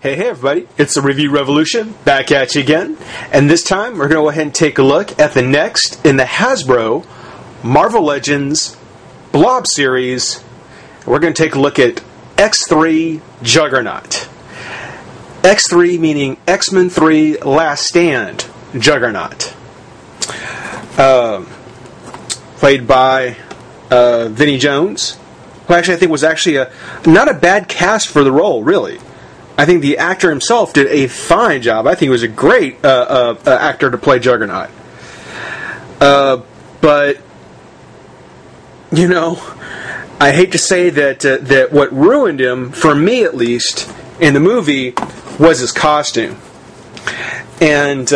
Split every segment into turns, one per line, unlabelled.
Hey everybody, it's the Review Revolution, back at you again, and this time we're going to go ahead and take a look at the next in the Hasbro Marvel Legends Blob series. We're going to take a look at X3 Juggernaut. X3 meaning X-Men 3 Last Stand Juggernaut. Played by Vinnie Jones, who actually I think was not a bad cast for the role, really. I think the actor himself did a fine job. I think he was a great actor to play Juggernaut. But, you know, I hate to say that what ruined him, for me at least, in the movie, was his costume. And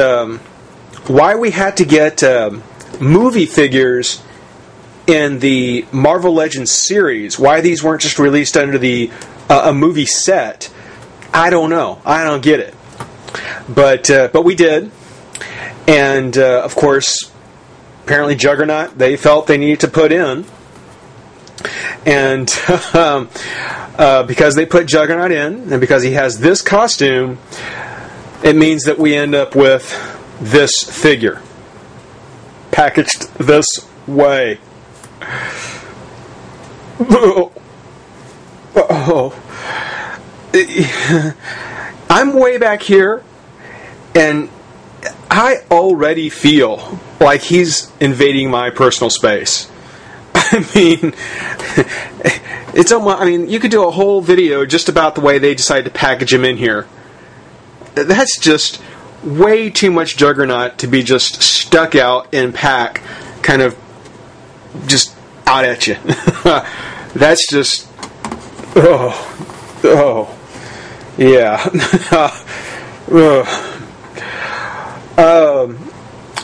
why we had to get movie figures in the Marvel Legends series, why these weren't just released under a movie set, I don't know. I don't get it. But we did. And, of course, apparently Juggernaut, they felt they needed to put in. And because they put Juggernaut in, and because he has this costume, it means that we end up with this figure. Packaged this way. I'm way back here, and I already feel like he's invading my personal space. I mean, it's almost, I mean, you could do a whole video just about the way they decided to package him in here. That's just way too much Juggernaut to be just stuck out in pack, kind of just out at you. That's just, yeah.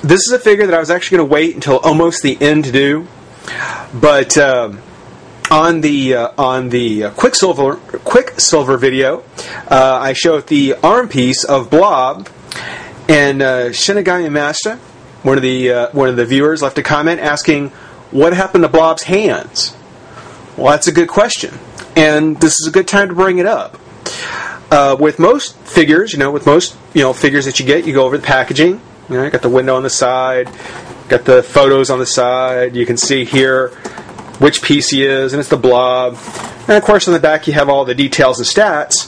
This is a figure that I was actually going to wait until almost the end to do, but on the Quicksilver video, I showed the arm piece of Blob, and Shinigami Master, one of the viewers, left a comment asking, "What happened to Blob's hands?" Well, that's a good question, and this is a good time to bring it up. With most figures, figures that you go over the packaging. You got the window on the side, got the photos on the side. You can see here which piece he is, and it's the Blob. And of course, on the back, you have all the details and stats.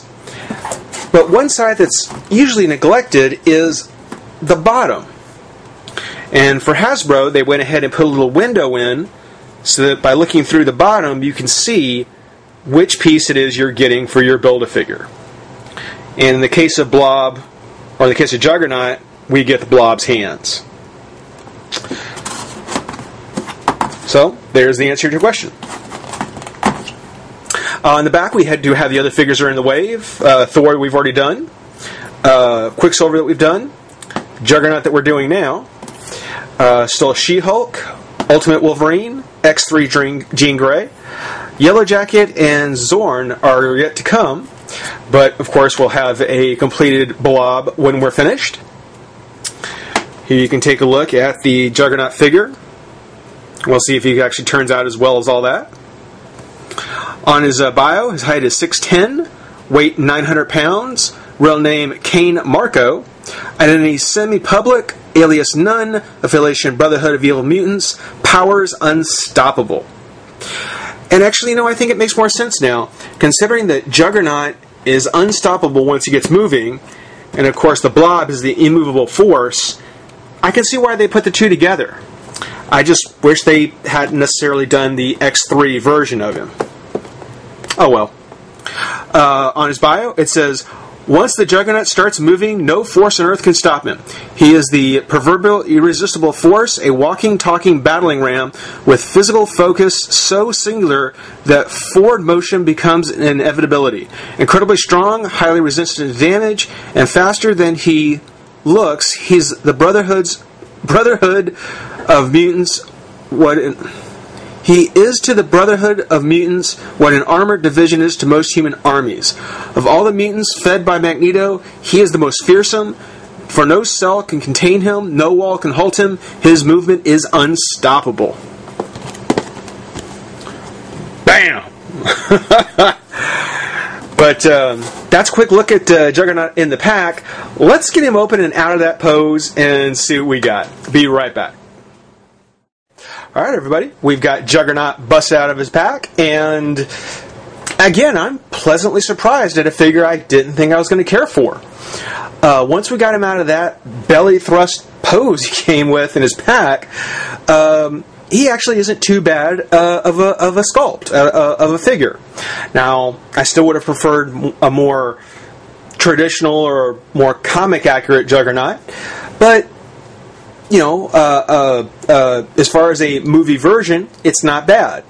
But one side that's usually neglected is the bottom. And for Hasbro, they went ahead and put a little window in, so that by looking through the bottom, you can see which piece it is you're getting for your Build-A-Figure. And in the case of Blob, or in the case of Juggernaut, we get the Blob's hands. So, there's the answer to your question. On the back, we do have the other figures that are in the wave. Thor we've already done. Quicksilver that we've done. Juggernaut that we're doing now. Still She-Hulk, Ultimate Wolverine, X3 Jean Grey, Yellow Jacket, and Zorn are yet to come. But, of course, we'll have a completed Blob when we're finished. Here you can take a look at the Juggernaut figure. We'll see if he actually turns out as well as all that. On his bio, his height is 6'10", weight 900 pounds, real name Kane Marco, identity semi-public, alias none, affiliation Brotherhood of Evil Mutants, powers unstoppable. And actually, I think it makes more sense now, considering that Juggernaut is unstoppable once he gets moving, and of course the Blob is the immovable force. I can see why they put the two together. I just wish they hadn't necessarily done the X3 version of him. Oh well. On his bio, it says, "Once the Juggernaut starts moving, no force on Earth can stop him. He is the proverbial irresistible force, a walking, talking battling ram with physical focus so singular that forward motion becomes an inevitability. Incredibly strong, highly resistant to damage, and faster than he looks. He's the Brotherhood of Mutants. He is to the Brotherhood of Mutants what an armored division is to most human armies. Of all the mutants fed by Magneto, he is the most fearsome, for no cell can contain him, no wall can halt him, his movement is unstoppable." Bam! But that's a quick look at Juggernaut in the pack. Let's get him open and out of that pose and see what we got. Be right back. Alright, everybody. We've got Juggernaut busted out of his pack, and again, I'm pleasantly surprised at a figure I didn't think I was going to care for. Once we got him out of that belly thrust pose he came with in his pack, he actually isn't too bad of a sculpt, of a figure. Now, I still would have preferred a more traditional or more comic accurate Juggernaut, but you know, as far as a movie version, it's not bad.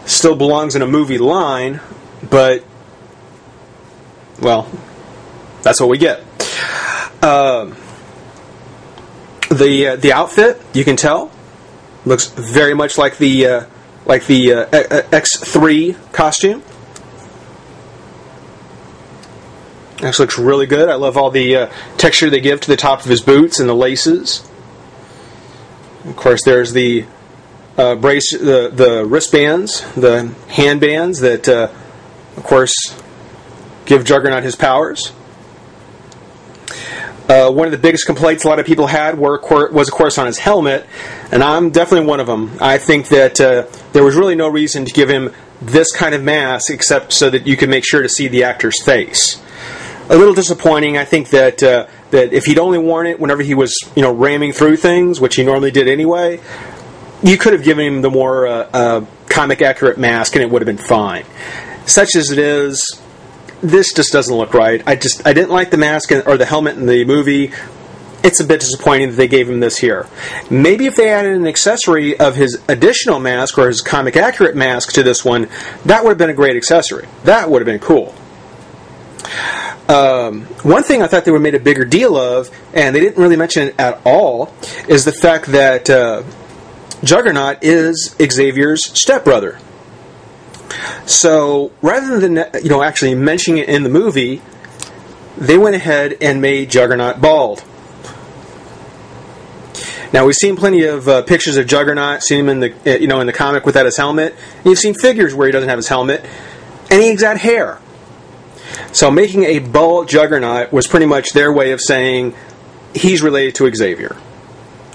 Still belongs in a movie line, but well, that's what we get. The outfit, you can tell, looks very much like the X3 costume. Actually looks really good. I love all the texture they give to the top of his boots and the laces. Of course, there's the the wristbands, the handbands that, of course, give Juggernaut his powers. One of the biggest complaints a lot of people had was, of course, on his helmet, and I'm definitely one of them. I think that there was really no reason to give him this kind of mask except so that you could make sure to see the actor's face. A little disappointing. I think that that if he'd only worn it whenever he was, ramming through things, which he normally did anyway, you could have given him the more comic accurate mask, and it would have been fine. Such as it is, this just doesn't look right. I didn't like the mask or the helmet in the movie. It's a bit disappointing that they gave him this here. Maybe if they added an accessory of his additional mask or his comic accurate mask to this one, that would have been a great accessory. That would have been cool. One thing I thought they would have made a bigger deal of, and they didn't really mention it at all, is the fact that Juggernaut is Xavier's stepbrother. So rather than actually mentioning it in the movie, they went ahead and made Juggernaut bald. Now we've seen plenty of pictures of Juggernaut, seen him in the in the comic without his helmet. And you've seen figures where he doesn't have his helmet, and he's got hair. So making a bald Juggernaut was pretty much their way of saying he's related to Xavier.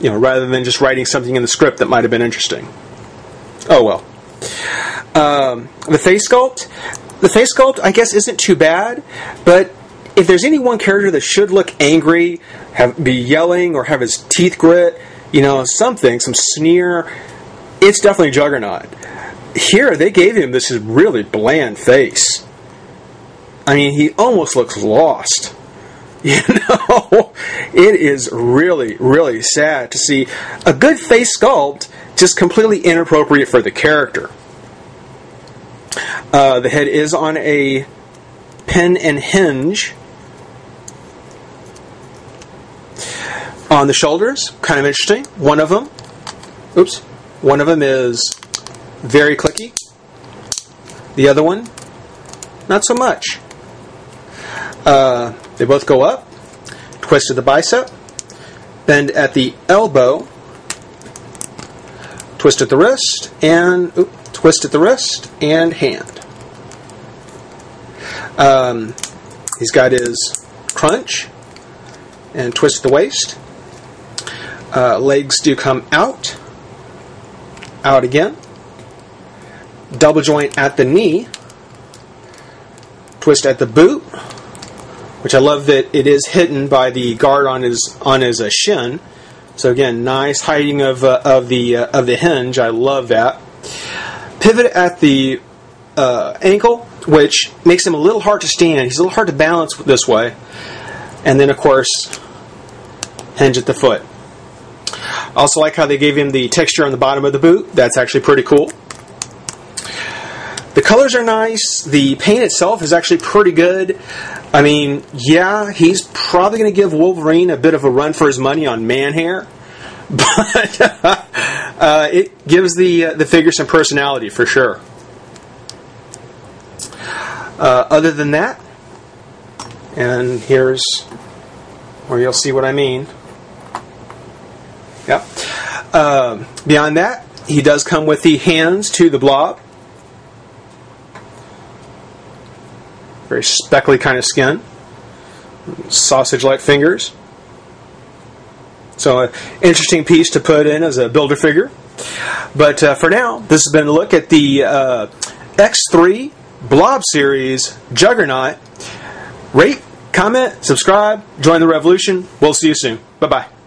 Rather than just writing something in the script that might have been interesting. Oh well. The face sculpt, I guess, isn't too bad, but if there's any one character that should look angry, be yelling, or have his teeth grit, some sneer, it's definitely Juggernaut. Here, they gave him this really bland face. I mean, he almost looks lost. It is really, really sad to see a good face sculpt just completely inappropriate for the character. The head is on a pin and hinge. On the shoulders, kind of interesting. One of them is very clicky. The other one, not so much. They both go up, twist at the bicep, bend at the elbow, twist at the wrist, and twist at the wrist and hand. He's got his crunch and twist at the waist. Legs do come out again. Double joint at the knee, twist at the boot, which I love that it is hidden by the guard on his shin. So again, nice hiding of the hinge. I love that. Pivot at the ankle, which makes him a little hard to stand. He's a little hard to balance this way. And then, of course, hinge at the foot. Also like how they gave him the texture on the bottom of the boot. That's actually pretty cool. The colors are nice. The paint itself is actually pretty good. I mean, yeah, he's probably going to give Wolverine a bit of a run for his money on man hair. But it gives the figure some personality for sure. Other than that, and here's where you'll see what I mean. Yep. Beyond that, he does come with the hands to the Blob. Very speckly kind of skin. Sausage-like fingers. So, an interesting piece to put in as a builder figure. But for now, this has been a look at the X3 Blob series Juggernaut. Rate, comment, subscribe, join the revolution. We'll see you soon. Bye-bye.